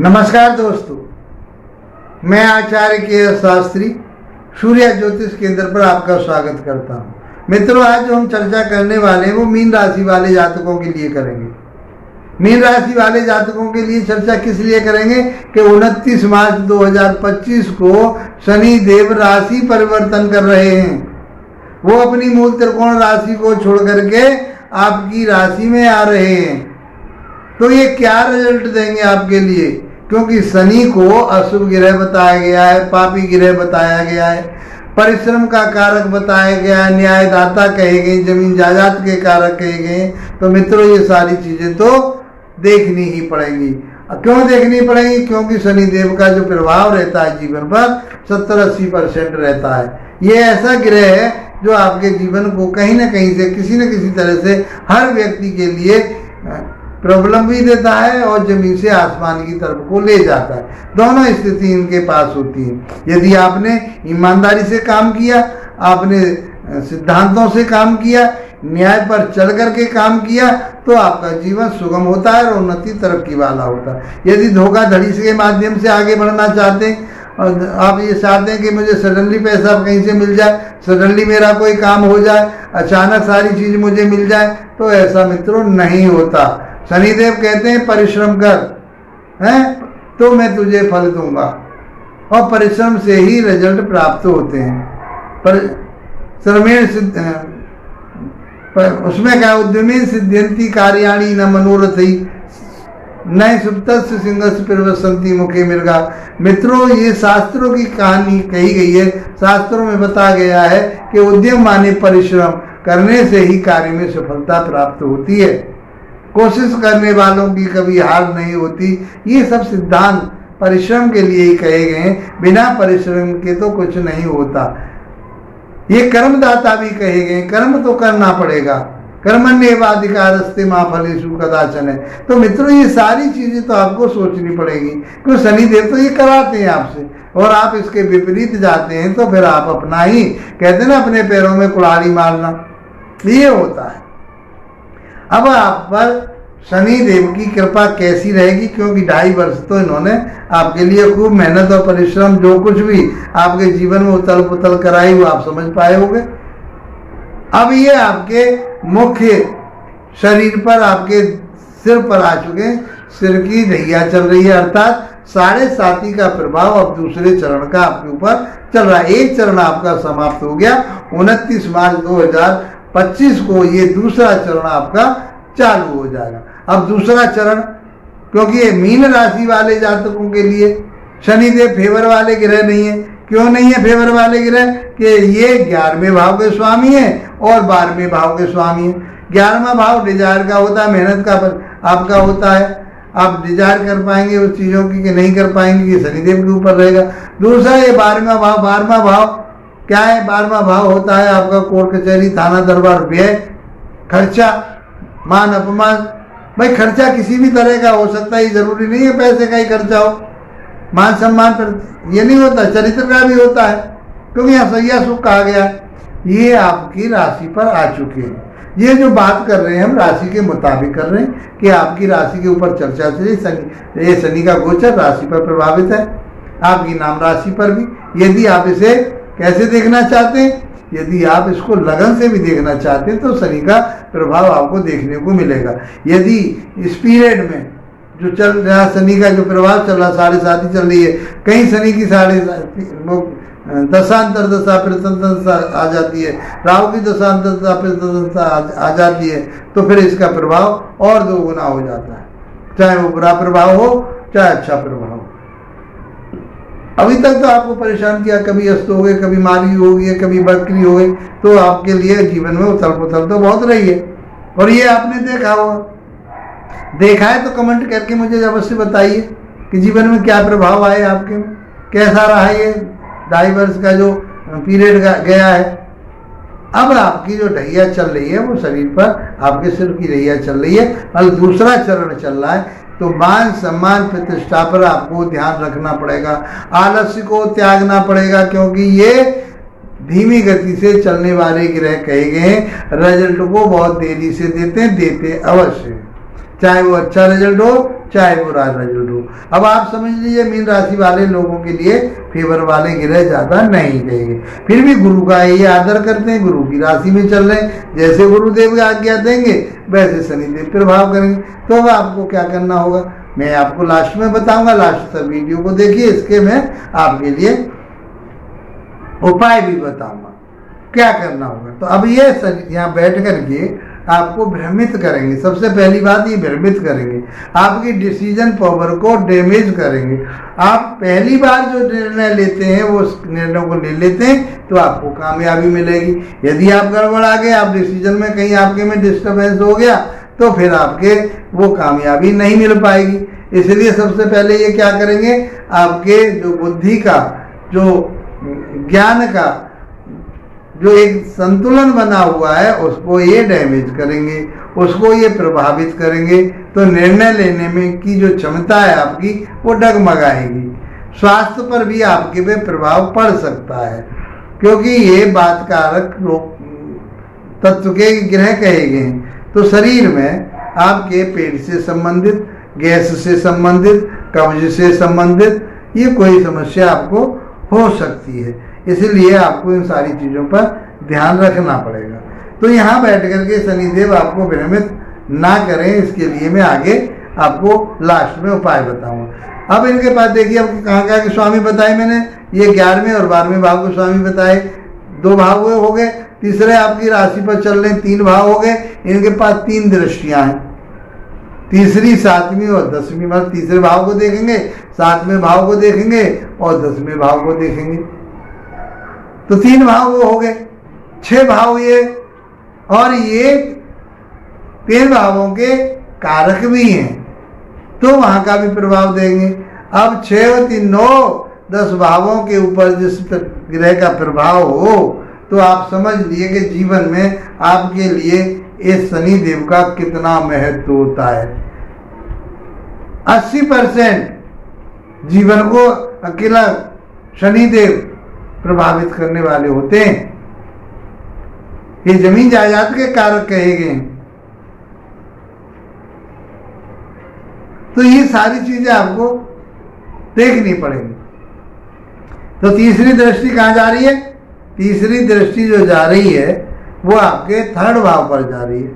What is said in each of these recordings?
नमस्कार दोस्तों, मैं आचार्य के शास्त्री सूर्य ज्योतिष केंद्र पर आपका स्वागत करता हूं। मित्रों, आज जो हम चर्चा करने वाले हैं वो मीन राशि वाले जातकों के लिए करेंगे। मीन राशि वाले जातकों के लिए चर्चा किस लिए करेंगे कि 29 मार्च 2025 को शनि देव राशि परिवर्तन कर रहे हैं। वो अपनी मूल त्रिकोण राशि को छोड़ करके आपकी राशि में आ रहे हैं। तो ये क्या रिजल्ट देंगे आपके लिए, क्योंकि शनि को अशुभ ग्रह बताया गया है, पापी ग्रह बताया गया है, परिश्रम का कारक बताया गया है, न्यायदाता कहे गए, जमीन जायदाद के कारक कहे गए। तो मित्रों, ये सारी चीजें तो देखनी ही पड़ेंगी। क्यों देखनी पड़ेगी? क्योंकि शनि देव का जो प्रभाव रहता है जीवन पर 70-80% रहता है। ये ऐसा ग्रह है जो आपके जीवन को कहीं ना कहीं से किसी न किसी तरह से हर व्यक्ति के लिए प्रॉब्लम भी देता है और जमीन से आसमान की तरफ को ले जाता है। दोनों स्थिति इनके पास होती है। यदि आपने ईमानदारी से काम किया, आपने सिद्धांतों से काम किया, न्याय पर चल करके काम किया, तो आपका जीवन सुगम होता है और उन्नति तरक्की वाला होता है। यदि धोखाधड़ी के माध्यम से आगे बढ़ना चाहते हैं और आप ये चाहते हैं कि मुझे सडनली पैसा कहीं से मिल जाए, सडनली मेरा कोई काम हो जाए, अचानक सारी चीज मुझे मिल जाए, तो ऐसा मित्रों नहीं होता। शनिदेव कहते हैं परिश्रम कर हैं तो मैं तुझे फल दूंगा, और परिश्रम से ही रिजल्ट प्राप्त होते हैं। पर श्रमेण उसमें क्या, उद्यमी सिद्ध्यंती कार्याणि न मनोरथी न सुप्तस्य सिंहस्य प्रवसंती मुखे मृगा। मित्रों, ये शास्त्रों की कहानी कही गई है। शास्त्रों में बताया गया है कि उद्यम माने परिश्रम करने से ही कार्य में सफलता प्राप्त होती है। कोशिश करने वालों की कभी हार नहीं होती। ये सब सिद्धांत परिश्रम के लिए ही कहे गए हैं। बिना परिश्रम के तो कुछ नहीं होता। ये कर्मदाता भी कहे गए, कर्म तो करना पड़ेगा। कर्मण्येवाधिकारस्ते मा फलेषु कदाचन है। तो मित्रों, ये सारी चीजें तो आपको सोचनी पड़ेगी, क्योंकि शनिदेव तो ये कराते हैं आपसे और आप इसके विपरीत जाते हैं, तो फिर आप अपना ही कहते हैं ना, अपने पैरों में कुल्हाड़ी मारना, ये होता है। अब आप पर शनि देव की कृपा कैसी रहेगी, क्योंकि 2.5 वर्ष तो इन्होंने आपके लिए खूब मेहनत और परिश्रम, जो कुछ भी आपके जीवन में उथल पुथल कराई वो आप समझ पाए होंगे। अब ये आपके मुख्य शरीर पर, आपके सिर पर आ चुके हैं। सिर की ढैया चल रही है, अर्थात 7.5 का प्रभाव अब दूसरे चरण का आपके ऊपर चल रहा है। एक चरण आपका समाप्त हो गया 29 मार्च 2025 को, ये दूसरा चरण आपका चालू हो जाएगा। अब दूसरा चरण, क्योंकि ये मीन राशि वाले जातकों के लिए शनिदेव फेवर वाले ग्रह नहीं है। क्यों नहीं है फेवर वाले ग्रह? कि ये 11वें भाव के स्वामी है और 12वें भाव के स्वामी है। 11वां भाव डिजायर का होता है, मेहनत का आपका होता है। आप डिजायर कर पाएंगे उस चीजों की कि नहीं कर पाएंगे, ये शनिदेव के ऊपर रहेगा। दूसरा ये 12वां भाव, 12वां भाव क्या है? 12वां भाव होता है आपका कोर्ट कचहरी, थाना दरबार, व्यय, खर्चा, मान अपमान। भाई खर्चा किसी भी तरह का हो सकता है, जरूरी नहीं है पैसे का ही खर्चा हो। मान सम्मान पर ये नहीं होता, चरित्र का भी होता है, क्योंकि यहाँ सैया सुख कहा गया। ये आपकी राशि पर आ चुके हैं। ये जो बात कर रहे हैं हम राशि के मुताबिक कर रहे हैं कि आपकी राशि के ऊपर चर्चा चली। ये शनि का गोचर राशि पर प्रभावित है, आपकी नाम राशि पर भी। यदि आप इसे कैसे देखना चाहते हैं, यदि आप इसको लगन से भी देखना चाहते हैं, तो शनि का प्रभाव आपको देखने को मिलेगा। यदि इस पीरियड में जो चल रहा शनि का जो प्रभाव चल रहा, 7.5 चल रही है, कहीं शनि की 7.5 दशांतर दशा प्रतंत्र आ जाती है, राहु की दशांतर दशा प्रतंत्र आ जाती है, तो फिर इसका प्रभाव और 2 गुना हो जाता है। चाहे वो बुरा प्रभाव हो, चाहे अच्छा प्रभाव हो। अभी तक तो आपको परेशान किया, कभी अस्त हो गए, कभी मारी हो गई, कभी बकरी हो गई, तो आपके लिए जीवन में उथल पुथल तो बहुत रही है। और ये आपने देखा होगा, देखा है तो कमेंट करके मुझे अवश्य बताइए कि जीवन में क्या प्रभाव आए आपके में, कैसा रहा ये 2.5 वर्ष का जो पीरियड गया है। अब आपकी जो ढैया चल रही है वो शरीर पर, आपके सिर की ढैया चल रही है और दूसरा चरण चल रहा है। तो मान सम्मान प्रतिष्ठा पर आपको ध्यान रखना पड़ेगा, आलस्य को त्यागना पड़ेगा, क्योंकि ये धीमी गति से चलने वाले ग्रह कहे गए हैं, रिजल्ट को बहुत देरी से देते अवश्य, चाहे वो अच्छा रिजल्ट हो चाहे बुरा रिजल्ट हो। अब आप समझ लीजिए मीन राशि वाले लोगों के लिए फेवर वाले ग्रह ज्यादा नहीं कहेंगे, फिर भी गुरु का ये आदर करते हैं, गुरु की राशि में चल रहे हैं, जैसे गुरुदेव आज्ञा देंगे वैसे शनिदेव प्रभाव करेंगे। तो अब आपको क्या करना होगा मैं आपको लास्ट में बताऊंगा, लास्ट तक वीडियो को देखिए, इसके मैं आपके लिए उपाय भी बताऊंगा क्या करना होगा। तो अब ये यहाँ बैठ करके आपको भ्रमित करेंगे, सबसे पहली बात ये भ्रमित करेंगे, आपकी डिसीजन पावर को डैमेज करेंगे। आप पहली बार जो निर्णय लेते हैं वो निर्णय को ले लेते हैं तो आपको कामयाबी मिलेगी। यदि आप गड़बड़ा गए, आप डिसीजन में कहीं आपके में डिस्टर्बेंस हो गया तो फिर आपके वो कामयाबी नहीं मिल पाएगी। इसलिए सबसे पहले ये क्या करेंगे, आपके जो बुद्धि का, जो ज्ञान का जो एक संतुलन बना हुआ है उसको ये डैमेज करेंगे, उसको ये प्रभावित करेंगे। तो निर्णय लेने में की जो क्षमता है आपकी वो डगमगाएगी। स्वास्थ्य पर भी आपके पे प्रभाव पड़ सकता है, क्योंकि ये बातकारक तत्व के ग्रह कहे गए हैं। तो शरीर में आपके पेट से संबंधित, गैस से संबंधित, कब्ज से संबंधित ये कोई समस्या आपको हो सकती है। इसलिए आपको इन सारी चीज़ों पर ध्यान रखना पड़ेगा। तो यहाँ बैठ करके शनिदेव आपको भ्रमित ना करें, इसके लिए मैं आगे आपको लास्ट में उपाय बताऊंगा। अब इनके पास देखिए, अब कहाँ कहाँ के स्वामी बताए मैंने, ये 11वें और 12वें भाव के स्वामी बताए, 2 भाव हो गए, तीसरे आपकी राशि पर चल रहे 3 भाव हो गए। इनके पास 3 दृष्टियां हैं, तीसरी, 7वीं और 10वीं। मतलब तीसरे भाव को देखेंगे, 7वें भाव को देखेंगे और 10वें भाव को देखेंगे। तो 3 भाव वो हो गए, 6 भाव ये, और ये 3 भावों के कारक भी हैं तो वहां का भी प्रभाव देंगे। अब 6 और 3 9 10 भावों के ऊपर जिस ग्रह का प्रभाव हो तो आप समझ लिए कि जीवन में आपके लिए इस शनिदेव का कितना महत्व होता है। 80% जीवन को अकेला शनिदेव प्रभावित करने वाले होते हैं। ये जमीन जायदाद के कारक कहे गए। तो ये सारी चीजें आपको देखनी पड़ेगी। तो तीसरी दृष्टि कहाँ जा रही है, तीसरी दृष्टि जो जा रही है वो आपके 3rd भाव पर जा रही है।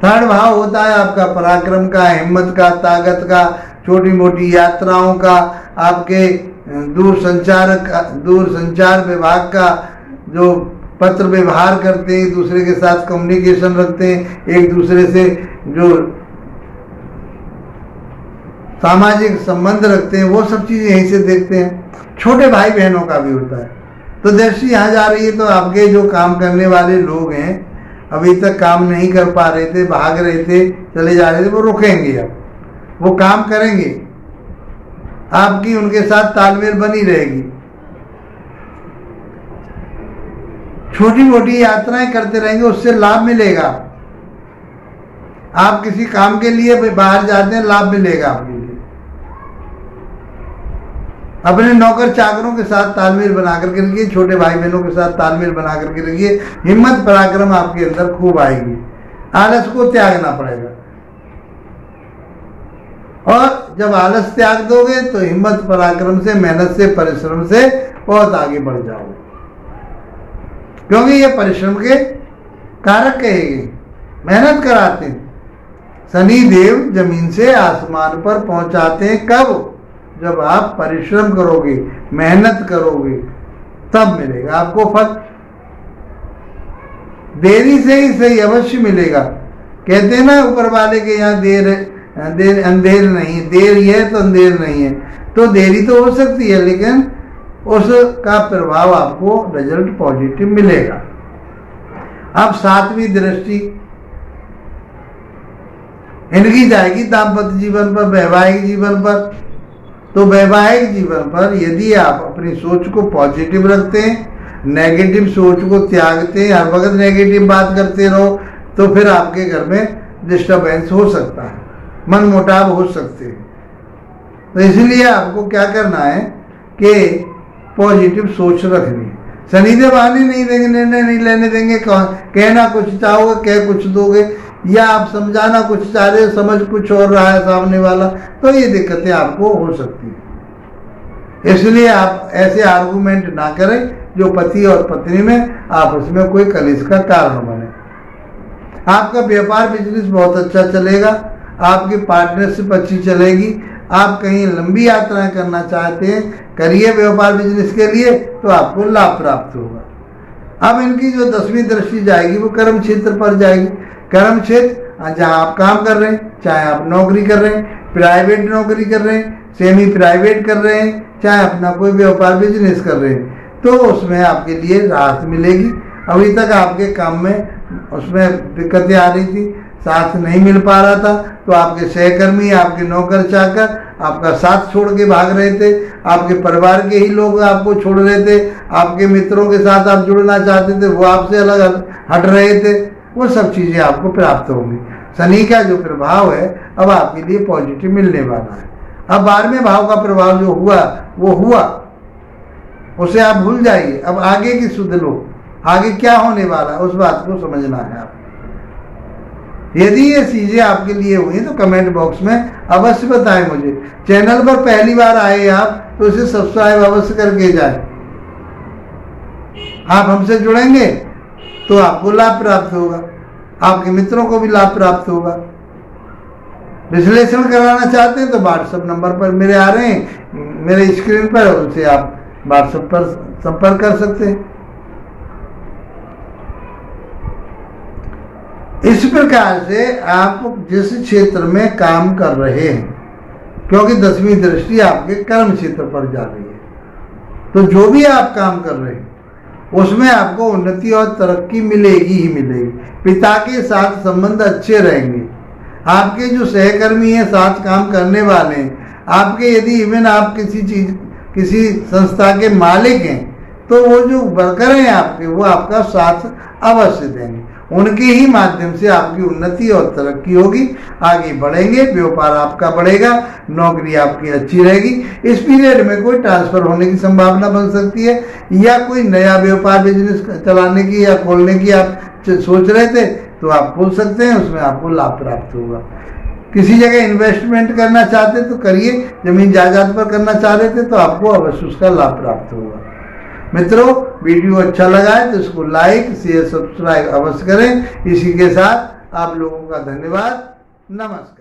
3rd भाव होता है आपका पराक्रम का, हिम्मत का, ताकत का, छोटी मोटी यात्राओं का, आपके दूर संचार विभाग का, जो पत्र व्यवहार करते हैं, एक दूसरे के साथ कम्युनिकेशन रखते हैं, एक दूसरे से जो सामाजिक संबंध रखते हैं, वो सब चीजें यहीं से देखते हैं। छोटे भाई बहनों का भी होता है। तो दृष्टि यहाँ जा रही है, तो आपके जो काम करने वाले लोग हैं, अभी तक काम नहीं कर पा रहे थे, भाग रहे थे, चले जा रहे थे, वो रुकेंगे, अब वो काम करेंगे, आपकी उनके साथ तालमेल बनी रहेगी। छोटी मोटी यात्राएं करते रहेंगे, उससे लाभ मिलेगा। आप किसी काम के लिए बाहर जाते हैं, लाभ मिलेगा आपके लिए। अपने नौकर चाकरों के साथ तालमेल बना करके रखिए, छोटे भाई बहनों के साथ तालमेल बना करके रखिए। हिम्मत पराक्रम आपके अंदर खूब आएगी, आलस को त्यागना पड़ेगा। और जब आलस त्याग दोगे तो हिम्मत पराक्रम से, मेहनत से, परिश्रम से बहुत आगे बढ़ जाओगे, क्योंकि ये परिश्रम के कारक कहेंगे, मेहनत कराते हैं। शनि देव जमीन से आसमान पर पहुंचाते हैं कब, जब आप परिश्रम करोगे, मेहनत करोगे, तब मिलेगा आपको फल। देरी से ही सही अवश्य मिलेगा। कहते हैं ना ऊपर वाले के यहाँ अंधेर नहीं, देर है तो अंधेर नहीं है। तो देरी तो हो सकती है, लेकिन उसका प्रभाव आपको रिजल्ट पॉजिटिव मिलेगा। अब 7वीं दृष्टि इनकी जाएगी दाम्पत्य जीवन पर, वैवाहिक जीवन पर। तो वैवाहिक जीवन पर यदि आप अपनी सोच को पॉजिटिव रखते हैं, नेगेटिव सोच को त्यागते हैं, हर वक्त नेगेटिव बात करते रहो, तो फिर आपके घर में डिस्टर्बेंस हो सकता है, मन मुटाव हो सकते हैं। तो इसलिए आपको क्या करना है कि पॉजिटिव सोच रखनी है। शनिदेव आने नहीं देंगे, निर्णय नहीं लेने देंगे, कहना कुछ चाहोगे कह कुछ दोगे, या आप समझाना कुछ चाह रहे हो समझ कुछ और रहा है सामने वाला, तो ये दिक्कतें आपको हो सकती है। इसलिए आप ऐसे आर्गुमेंट ना करें जो पति और पत्नी में आपस में कोई कलेश का कारण बने। आपका व्यापार बिजनेस बहुत अच्छा चलेगा, आपकी पार्टनरशिप अच्छी चलेगी। आप कहीं लंबी यात्राएं करना चाहते हैं, करिए व्यापार बिजनेस के लिए, तो आपको लाभ प्राप्त होगा। अब इनकी जो 10वीं दृष्टि जाएगी वो कर्म क्षेत्र पर जाएगी। कर्म क्षेत्र जहाँ आप काम कर रहे हैं, चाहे आप नौकरी कर रहे हैं, प्राइवेट नौकरी कर रहे हैं, सेमी प्राइवेट कर रहे हैं, चाहे अपना कोई व्यापार बिजनेस कर रहे हैं, तो उसमें आपके लिए राहत मिलेगी। अभी तक आपके काम में उसमें दिक्कतें आ रही थी, साथ नहीं मिल पा रहा था, तो आपके सहकर्मी, आपके नौकर चाकर आपका साथ छोड़ के भाग रहे थे, आपके परिवार के ही लोग आपको छोड़ रहे थे, आपके मित्रों के साथ आप जुड़ना चाहते थे वो आपसे अलग हट रहे थे, वो सब चीज़ें आपको प्राप्त होंगी। शनि का जो प्रभाव है अब आपके लिए पॉजिटिव मिलने वाला है। अब 12वें भाव का प्रभाव जो हुआ वो हुआ, उसे आप भूल जाइए। अब आगे की सुध लो, आगे क्या होने वाला है उस बात को समझना है आप। यदि ये चीजें आपके लिए हुई तो कमेंट बॉक्स में अवश्य बताएं मुझे। चैनल पर पहली बार आए आप तो इसे सब्सक्राइब अवश्य करके जाएं। आप हमसे जुड़ेंगे तो आपको लाभ प्राप्त होगा, आपके मित्रों को भी लाभ प्राप्त होगा। विश्लेषण कराना चाहते हैं तो व्हाट्सएप नंबर पर मेरे आ रहे हैं, मेरे स्क्रीन पर, उनसे आप व्हाट्सएप पर संपर्क कर सकते हैं। इस प्रकार से आप जिस क्षेत्र में काम कर रहे हैं, क्योंकि 10वीं दृष्टि आपके कर्म क्षेत्र पर जा रही है, तो जो भी आप काम कर रहे हैं उसमें आपको उन्नति और तरक्की मिलेगी ही मिलेगी। पिता के साथ संबंध अच्छे रहेंगे। आपके जो सहकर्मी हैं, साथ काम करने वाले हैं, आपके यदि इवन आप किसी संस्था के मालिक हैं, तो वो जो वर्कर हैं आपके, वो आपका साथ अवश्य देंगे। उनके ही माध्यम से आपकी उन्नति और तरक्की होगी, आगे बढ़ेंगे, व्यापार आपका बढ़ेगा, नौकरी आपकी अच्छी रहेगी। इस पीरियड में कोई ट्रांसफर होने की संभावना बन सकती है, या कोई नया व्यापार बिजनेस चलाने की या खोलने की आप सोच रहे थे तो आप खोल सकते हैं, उसमें आपको लाभ प्राप्त होगा। किसी जगह इन्वेस्टमेंट करना चाहते तो करिए, जमीन जायदाद पर करना चाह रहे थे तो आपको अवश्य उसका लाभ प्राप्त होगा। मित्रों, वीडियो अच्छा लगा है तो इसको लाइक शेयर सब्सक्राइब अवश्य करें। इसी के साथ आप लोगों का धन्यवाद, नमस्कार।